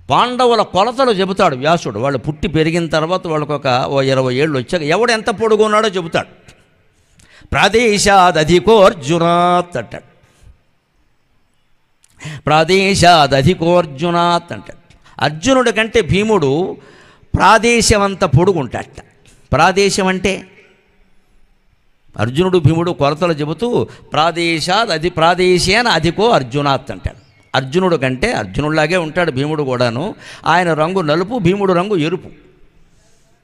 పాండవుల కొలతలు చెబుతాడు వ్యాసుడు. వాళ్ళు పుట్టి పెరిగిన తర్వాత వాళ్ళకు ఓ 20 ఏళ్ళు వచ్చాక ఎవడు ఎంత పొడుగున్నాడో చెబుతాడు. ప్రాదేశాదధికోర్జునాత్ అంటాడు. ప్రాదేశాదధికోర్జునాత్ అంటాడు. అర్జునుడి కంటే భీముడు ప్రాదేశమంత పొడుగుంటాడట. ప్రాదేశం అంటే అర్జునుడు భీముడు కొలతలు చెబుతూ ప్రాదేశేన అధికో అర్జునాత్ అంటాడు. అర్జునుడు కంటే అర్జునుడిలాగే ఉంటాడు భీముడు కూడాను. ఆయన రంగు నలుపు, భీముడు రంగు ఎరుపు.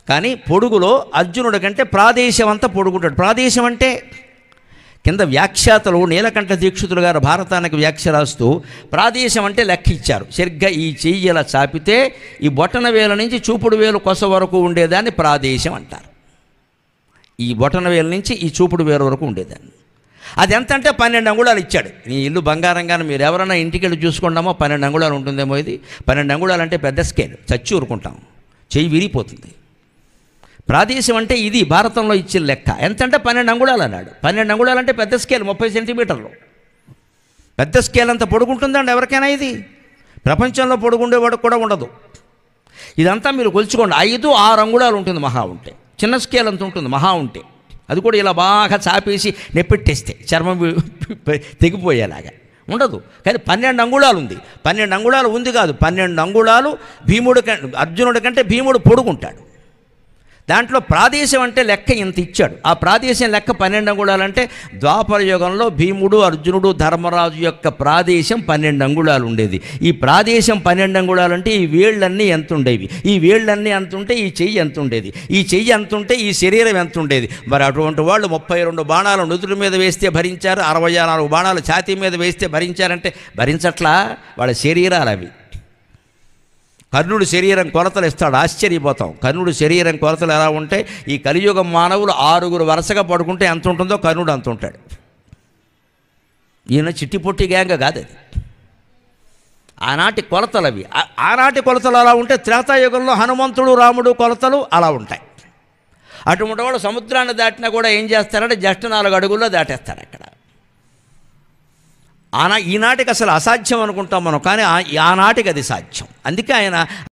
కానీ పొడుగులో అర్జునుడి కంటే ప్రాదేశం అంతా పొడుగుంటాడు. ప్రాదేశం అంటే కింద వ్యాఖ్యాతలు నీలకంఠ దీక్షితులు గారు భారతానికి వ్యాఖ్య రాస్తూ ప్రాదేశం అంటే లెక్క ఇచ్చారు. సరిగ్గా ఈ చెయ్యి ఇలా చాపితే ఈ బొటన వేల నుంచి చూపుడు వేలు కొస వరకు ఉండేదాన్ని ప్రాదేశం అంటారు. ఈ బొటన వేల నుంచి ఈ చూపుడు వేలు వరకు ఉండేదాన్ని. అది ఎంత అంటే 12 అంగుళాలు ఇచ్చాడు. నీ ఇల్లు బంగారంగానే మీరు ఎవరైనా ఇంటికి వెళ్ళి చూసుకుంటామో 12 అంగుళాలు ఉంటుందేమో. ఇది 12 అంగుళాలు అంటే పెద్ద స్కేల్, చచ్చి ఊరుకుంటాం, చెయ్యి విరిగిపోతుంది. ప్రాదేశం అంటే ఇది భారతంలో ఇచ్చిన లెక్క. ఎంతంటే 12 అంగుళాలు అన్నాడు. 12 అంగుళాలు అంటే పెద్ద స్కేల్, 30 సెంటీమీటర్లు. పెద్ద స్కేల్ అంత పొడుగుంటుందండి ఎవరికైనా? ఇది ప్రపంచంలో పొడుగుండేవాడు కూడా ఉండదు. ఇదంతా మీరు కొలుచుకోండి. 5-6 అంగుళాలు ఉంటుంది మహా ఉంటే. చిన్న స్కేల్ అంత ఉంటుంది మహా ఉంటే. అది కూడా ఇలా బాగా చాపేసి నెప్పెట్టేస్తే చర్మం తెగిపోయేలాగా ఉండదు. కానీ 12 అంగుళాలు ఉంది. 12 అంగుళాలు ఉంది కాదు, 12 అంగుళాలు అర్జునుడి కంటే భీముడు పొడుగుంటాడు. దాంట్లో ప్రాదేశం అంటే లెక్క ఇంత ఇచ్చాడు. ఆ ప్రాదేశం లెక్క 12 అంగుళాలు అంటే ద్వాపర యుగంలో భీముడు, అర్జునుడు, ధర్మరాజు యొక్క ప్రాదేశం 12 అంగుళాలు ఉండేది. ఈ ప్రాదేశం 12 అంగుళాలు అంటే ఈ వేళ్ళన్నీ ఎంత ఉండేవి, ఈ వేళ్ళన్నీ ఎంత ఉంటే ఈ చెయ్యి ఎంత ఉండేది, ఈ చెయ్యి ఎంత ఉంటే ఈ శరీరం ఎంత ఉండేది. మరి అటువంటి వాళ్ళు 32 బాణాలు నుదుటి మీద వేస్తే భరించారు, 64 బాణాలు ఛాతీ మీద వేస్తే భరించారంటే భరించట్లా వాళ్ళ శరీరాలు అవి. కర్ణుడు శరీరం కొలతలు ఇస్తాడు, ఆశ్చర్యపోతాం. కర్ణుడు శరీరం కొలతలు ఎలా ఉంటే ఈ కలియుగం మానవులు 6 వరుసగా పడుకుంటే ఎంత ఉంటుందో కర్ణుడు అంత ఉంటాడు. ఈయన చిట్టి పొట్టి గ్యాంగ కాదు అది. ఆనాటి కొలతలు అవి. ఆనాటి కొలతలు అలా ఉంటే త్రేతాయుగంలో హనుమంతుడు, రాముడు కొలతలు అలా ఉంటాయి. అటువంటి వాడు సముద్రాన్ని దాటినా కూడా ఏం చేస్తారంటే జస్ట్ 4 అడుగుల్లో దాటేస్తాడు అక్కడ. ఈనాటికి అసలు అసాధ్యం అనుకుంటాం మనం, కానీ ఆనాటికి అది సాధ్యం. అందుకే ఆయన